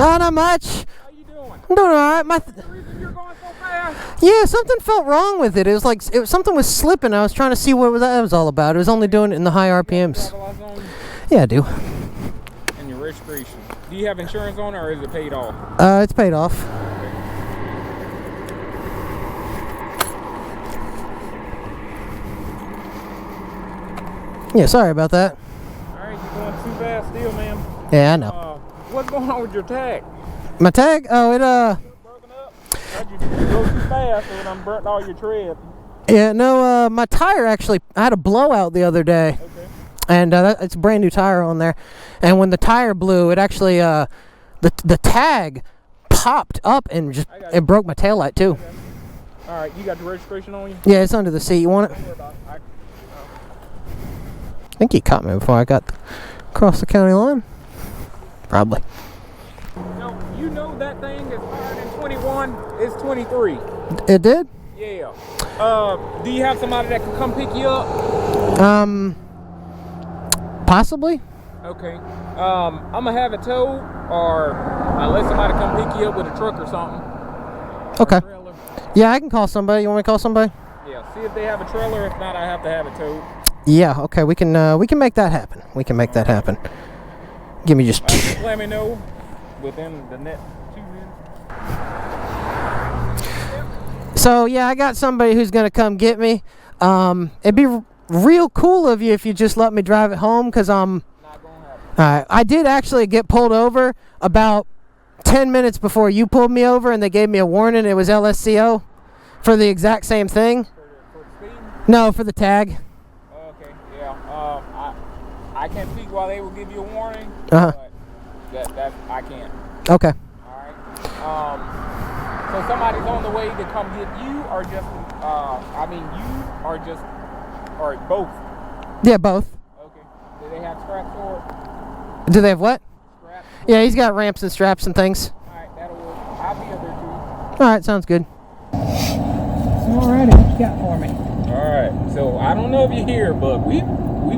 Not much. How you doing? I'm doing all right. The reason you're going so fast? Yeah, something felt wrong with it. It was like something was slipping. I was trying to see what that was all about. It was only doing it in the high RPMs. Driver license on you? Yeah, I do. And your registration. Do you have insurance on it or is it paid off? It's paid off. Yeah, sorry about that. All right, you're going too fast still, man. Yeah, I know. What's going on with your tag? My tag? Oh, it Broken up? You go too fast and I'm burnt all your tread. Yeah, no. My tire actually. I had a blowout the other day. Okay. And it's a brand new tire on there. And when the tire blew, it actually the tag popped up and just it broke my taillight too. Okay. All right, you got the registration on you? Yeah, it's under the seat. You want it? Don't worry about it. I think he caught me before I got across the county line. Probably. No, you know that thing expired in 21. It's 23. It did? Yeah. Do you have somebody that can come pick you up? Possibly. Okay. I'm gonna have it towed, or let somebody come pick you up with a truck or something. Okay. Trailer. Yeah, I can call somebody. You want me to call somebody? Yeah. See if they have a trailer. If not, I have to have it towed. Yeah. Okay. We can make that happen. We can make that happen. Give me just. Just let me know within the next 2 minutes. So yeah, I got somebody who's gonna come get me. It'd be real cool of you if you just let me drive it home, cause Not gonna happen. I did actually get pulled over about 10 minutes before you pulled me over, and they gave me a warning. It was LSCO for the exact same thing. For the speed? No, for the tag. Okay. Yeah. I can't speak while they will give you a warning. Uh-huh. But that I can't. Okay. All right. So somebody's on the way to come get you, or just or both. Yeah, both. Okay. Do they have straps for it? Do they have what? Straps. Yeah, he's got ramps and straps and things. All right, that'll work. I'll be there too. All right, sounds good. Alrighty, what you got for me? All right. So I don't know if you're here, but we've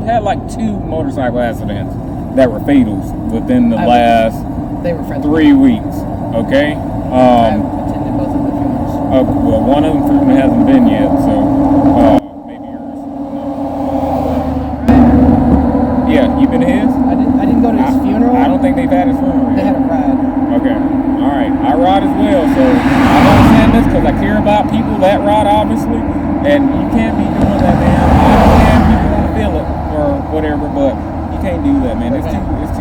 had like 2 motorcycle accidents that were fatals within the last They were friends. 3 weeks. Okay. I attended both of the funerals. Well, one of them certainly hasn't been yet, so maybe yours. Yeah, you been to his? I didn't go to his funeral. I don't think they've had his funeral They yet. had a ride. Okay. All right. I ride as well, so I'm understand this because I care about people that ride, obviously, and you can't be doing that, man. I understand people want to feel it or whatever, but you can't do that, man. It's too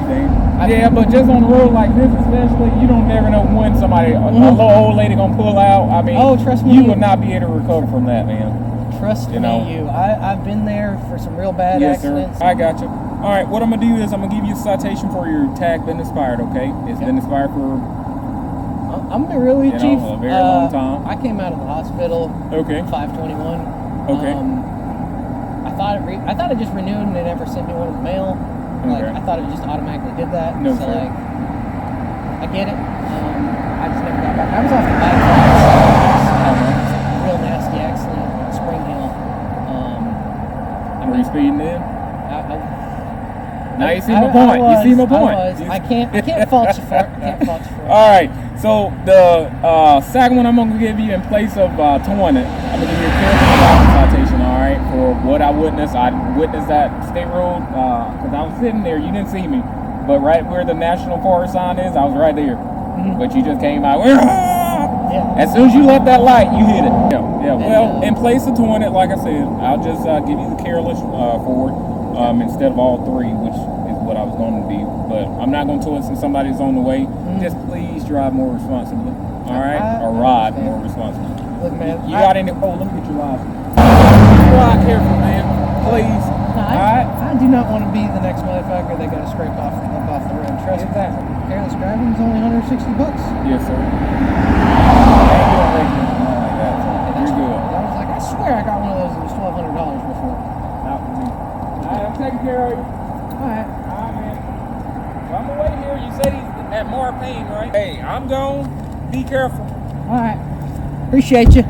dangerous. Yeah, but just on the road like this, especially, you don't never know when somebody, a little old lady gonna pull out. I mean, Trust me. you will not be able to recover from that, man. Trust me, I've been there for some real bad Yes, accidents. sir. I got you. All right, what I'm gonna do is I'm gonna give you a citation for your tag been expired. Okay, it's been expired for I'm gonna be real with you, Chief. a very long time. I came out of the hospital. Okay. 5/21. Okay. I thought it just renewed and they never sent me one in the mail. Like Okay. I thought it just automatically did that. No, so sir. like, I get it. I just never got back. I was off the bike. Real nasty accident in Spring Hill. Were you speeding in? Now you see I my point. was, You see my point. I can't fault you for it. Can't fault you for it. All right. So the second one I'm gonna give you in place of 20. I'm gonna give you a careful driving citation. All right, for what I witnessed. I witnessed that state road because I was sitting there. You didn't see me, but right where the National Forest sign is, I was right there. Mm-hmm. But you just came out. Yeah. As soon as you left that light, you hit it. Yeah. Well, in place of 20, like I said, I'll just give you the careless forward instead of all 3, which is what I was going to do. But I'm not going to tell it since somebody's on the way. Just please drive more responsibly. All right? Or ride more responsibly. Look, man. You got any? Oh, let me get your license. Ride careful, man. Please. I do not want to be the next motherfucker that got to scrape off the road. Trust me. Careless driving is only $160. Yes, sir. I ain't doing racing or nothing like that, so you're good. I was like, I swear I got one of those that was $1,200 before. Not for me. All right, I'm taking care of you. All right. All right, man. Well, I'm away here. You said he's at Marpain, right? Hey, I'm gone. Be careful. All right. Appreciate you.